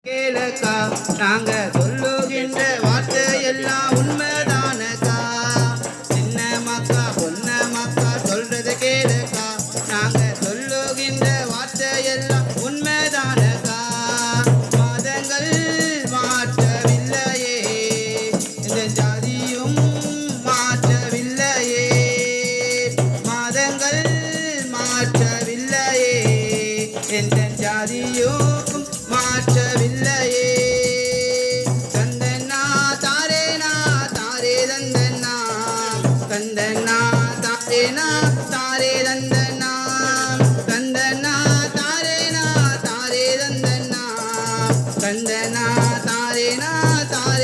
கேளக்கா நாங்க சொல்லுகின்ற வார்த்தை எல்லாம் உண்மைதானக்கா. சின்ன மக்கா பொன்ன மக்கா சொல்றது கேளக்கா நாங்க சொல்லுகின்ற வார்த்தை எல்லாம் உண்மைதானக்கா. மதங்கள் மாற்றவில்லையே இந்த ஜாதியும் மாற்றவில்லையே. மதங்கள் மாற்றவில்லையே எந்த ஜாதியும் மாற்றவில்லையே. தந்தனா தாரேனா தாரே தந்தனா தந்தனா தாரேனா தாரே தந்தனா தந்தனா தாரேனா தாரே தந்தனா தந்தனா தாரேனா தாரே